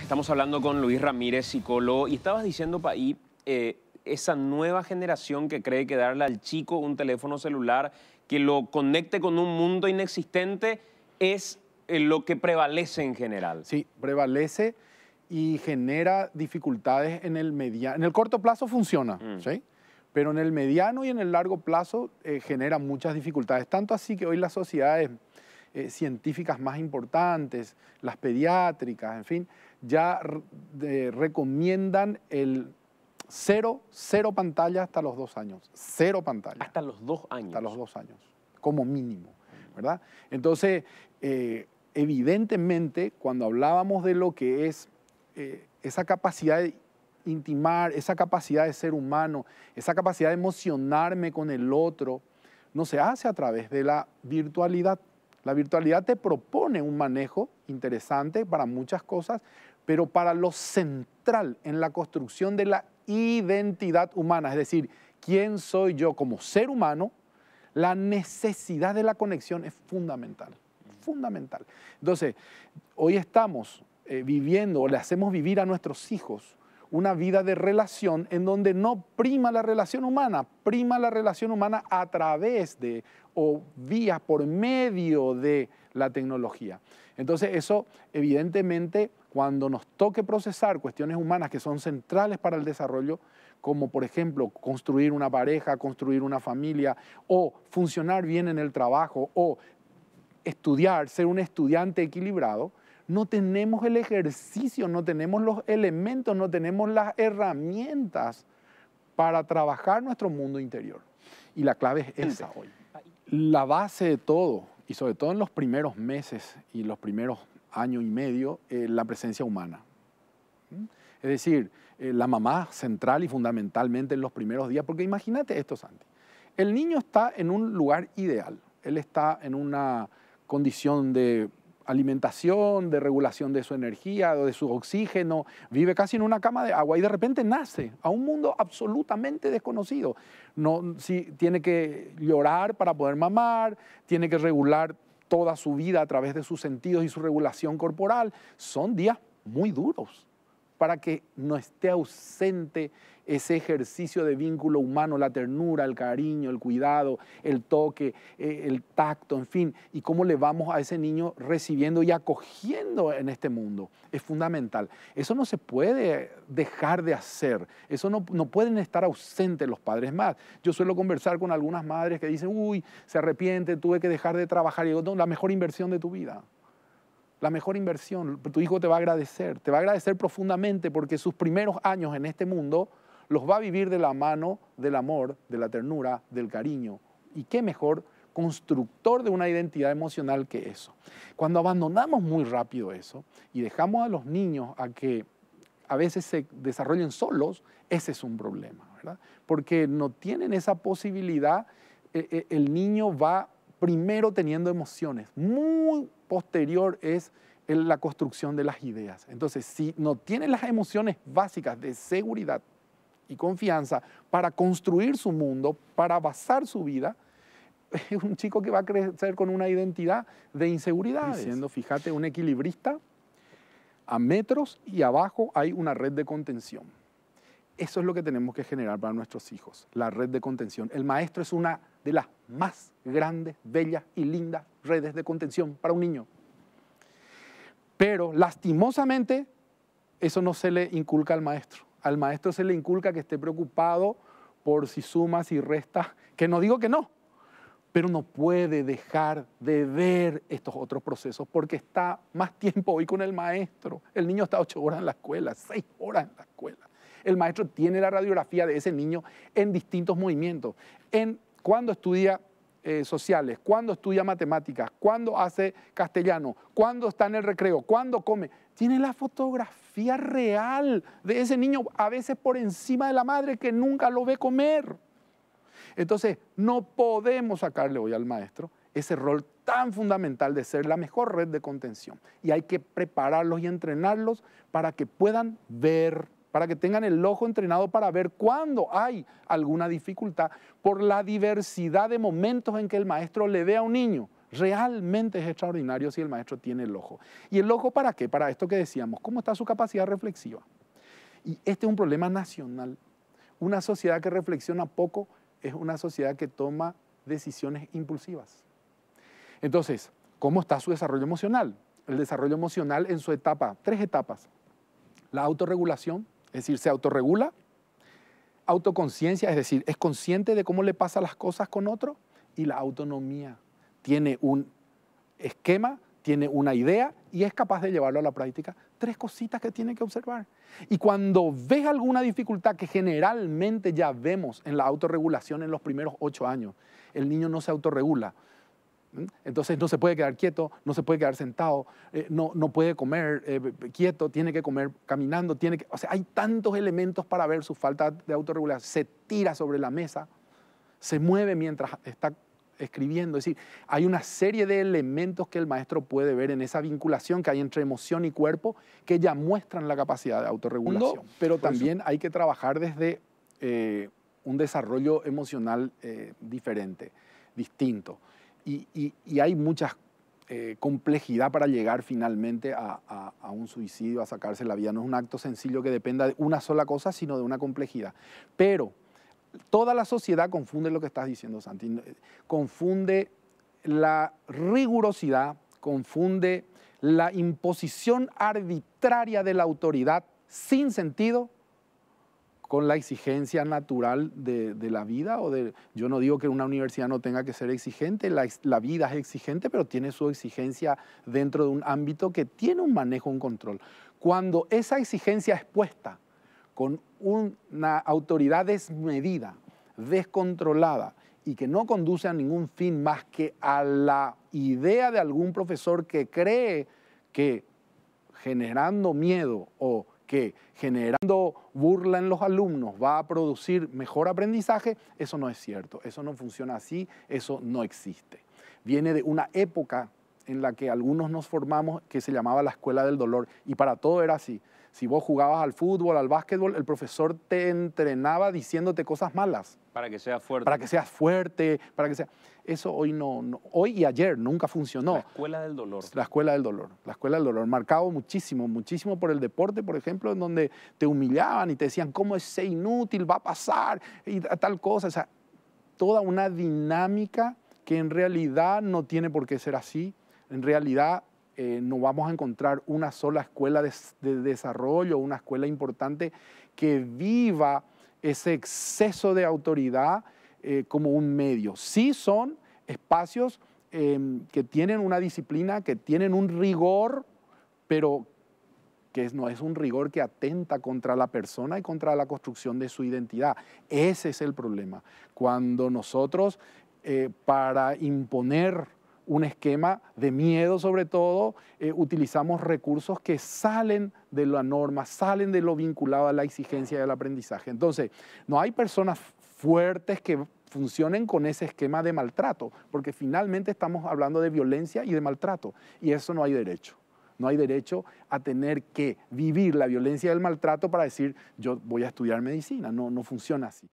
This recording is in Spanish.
Estamos hablando con Luis Ramírez, psicólogo, y estabas diciendo, Paí, esa nueva generación que cree que darle al chico un teléfono celular que lo conecte con un mundo inexistente es lo que prevalece en general. Sí, prevalece y genera dificultades en el mediano. En el corto plazo funciona, ¿sí? Pero en el mediano y en el largo plazo genera muchas dificultades. Tanto así que hoy las sociedades científicas más importantes, las pediátricas, en fin, ya recomiendan el cero pantalla hasta los 2 años. Cero pantalla. Hasta los 2 años. Hasta los 2 años, como mínimo, ¿verdad? Entonces, evidentemente, cuando hablábamos de lo que es esa capacidad de intimar, esa capacidad de ser humano, esa capacidad de emocionarme con el otro, no se hace a través de la virtualidad. La virtualidad te propone un manejo interesante para muchas cosas, pero para lo central en la construcción de la identidad humana, es decir, quién soy yo como ser humano, la necesidad de la conexión es fundamental, fundamental. Entonces, hoy estamos viviendo, o le hacemos vivir a nuestros hijos una vida de relación en donde no prima la relación humana a través de o vía por medio de la tecnología. Entonces eso evidentemente cuando nos toque procesar cuestiones humanas que son centrales para el desarrollo, como por ejemplo construir una pareja, construir una familia o funcionar bien en el trabajo o estudiar, ser un estudiante equilibrado, no tenemos el ejercicio, no tenemos los elementos, no tenemos las herramientas para trabajar nuestro mundo interior. Y la clave es esa hoy. La base de todo, y sobre todo en los primeros meses y los primeros año y medio, la presencia humana. Es decir, la mamá central y fundamentalmente en los primeros días, porque imagínate esto, Santi, el niño está en un lugar ideal, él está en una condición de alimentación, de regulación de su energía, de su oxígeno, vive casi en una cama de agua y de repente nace a un mundo absolutamente desconocido. No, sí, tiene que llorar para poder mamar, tiene que regular toda su vida a través de sus sentidos y su regulación corporal. Son días muy duros para que no esté ausente ese ejercicio de vínculo humano, la ternura, el cariño, el cuidado, el toque, el tacto, en fin, y cómo le vamos a ese niño recibiendo y acogiendo en este mundo. Es fundamental. Eso no se puede dejar de hacer. Eso no pueden estar ausentes los padres más. Yo suelo conversar con algunas madres que dicen, uy, se arrepiente, tuve que dejar de trabajar. Y digo, no, la mejor inversión de tu vida. La mejor inversión, tu hijo te va a agradecer profundamente porque sus primeros años en este mundo los va a vivir de la mano del amor, de la ternura, del cariño. Y qué mejor constructor de una identidad emocional que eso. Cuando abandonamos muy rápido eso y dejamos a los niños a que a veces se desarrollen solos, ese es un problema, ¿verdad? Porque no tienen esa posibilidad, el niño va primero teniendo emociones, muy posterior es la construcción de las ideas. Entonces, si no tiene las emociones básicas de seguridad y confianza para construir su mundo, para basar su vida, es un chico que va a crecer con una identidad de inseguridad. Siendo, fíjate, un equilibrista, a metros y abajo hay una red de contención. Eso es lo que tenemos que generar para nuestros hijos, la red de contención. El maestro es una de las más grandes, bellas y lindas redes de contención para un niño. Pero lastimosamente eso no se le inculca al maestro. Al maestro se le inculca que esté preocupado por si suma, si resta, que no digo que no, pero no puede dejar de ver estos otros procesos porque está más tiempo hoy con el maestro. El niño está 8 horas en la escuela, 6 horas en la escuela. El maestro tiene la radiografía de ese niño en distintos movimientos, en cuando estudia sociales, cuando estudia matemáticas, cuando hace castellano, cuando está en el recreo, cuando come. Tiene la fotografía real de ese niño, a veces por encima de la madre que nunca lo ve comer. Entonces, no podemos sacarle hoy al maestro ese rol tan fundamental de ser la mejor red de contención. Y hay que prepararlos y entrenarlos para que puedan ver, para que tengan el ojo entrenado para ver cuándo hay alguna dificultad por la diversidad de momentos en que el maestro le ve a un niño. Realmente es extraordinario si el maestro tiene el ojo. ¿Y el ojo para qué? Para esto que decíamos, ¿cómo está su capacidad reflexiva? Y este es un problema nacional. Una sociedad que reflexiona poco es una sociedad que toma decisiones impulsivas. Entonces, ¿cómo está su desarrollo emocional? El desarrollo emocional en su etapa, 3 etapas. La autorregulación, es decir, se autorregula. Autoconciencia, es decir, es consciente de cómo le pasa las cosas con otro. Y la autonomía, tiene un esquema, tiene una idea y es capaz de llevarlo a la práctica. 3 cositas que tiene que observar. Y cuando ves alguna dificultad que generalmente ya vemos en la autorregulación en los primeros 8 años, el niño no se autorregula. Entonces no se puede quedar quieto, no se puede quedar sentado, no puede comer quieto, tiene que comer caminando, o sea, hay tantos elementos para ver su falta de autorregulación. Se tira sobre la mesa, se mueve mientras está escribiendo. Es decir, hay una serie de elementos que el maestro puede ver en esa vinculación que hay entre emoción y cuerpo que ya muestran la capacidad de autorregulación. Pero también hay que trabajar desde un desarrollo emocional diferente, distinto. Y hay mucha complejidad para llegar finalmente a un suicidio, a sacarse la vida. No es un acto sencillo que dependa de una sola cosa, sino de una complejidad. Pero toda la sociedad confunde lo que estás diciendo, Santi. Confunde la rigurosidad, confunde la imposición arbitraria de la autoridad sin sentido con la exigencia natural de la vida. Yo no digo que una universidad no tenga que ser exigente, la vida es exigente, pero tiene su exigencia dentro de un ámbito que tiene un manejo, un control. Cuando esa exigencia es puesta con una autoridad desmedida, descontrolada y que no conduce a ningún fin más que a la idea de algún profesor que cree que generando miedo o que generando burla en los alumnos va a producir mejor aprendizaje, eso no es cierto, eso no funciona así, eso no existe. Viene de una época en la que algunos nos formamos que se llamaba la escuela del dolor y para todo era así. Si vos jugabas al fútbol, al básquetbol, el profesor te entrenaba diciéndote cosas malas. Para que seas fuerte. Para que seas fuerte, para que sea... Eso hoy no, hoy y ayer nunca funcionó. La escuela del dolor. La escuela del dolor. La escuela del dolor. Marcado muchísimo, muchísimo por el deporte, por ejemplo, en donde te humillaban y te decían, ¿cómo ese inútil va a pasar? Y tal cosa. O sea, toda una dinámica que en realidad no tiene por qué ser así. En realidad no vamos a encontrar una sola escuela de desarrollo, una escuela importante que viva ese exceso de autoridad como un medio. Sí son espacios que tienen una disciplina, que tienen un rigor, pero que no es un rigor que atenta contra la persona y contra la construcción de su identidad. Ese es el problema. Cuando nosotros, para imponer un esquema de miedo sobre todo, utilizamos recursos que salen de la norma, salen de lo vinculado a la exigencia del aprendizaje. Entonces, no hay personas fuertes que funcionen con ese esquema de maltrato, porque finalmente estamos hablando de violencia y de maltrato, y eso no hay derecho. No hay derecho a tener que vivir la violencia y el maltrato para decir, yo voy a estudiar medicina. No funciona así.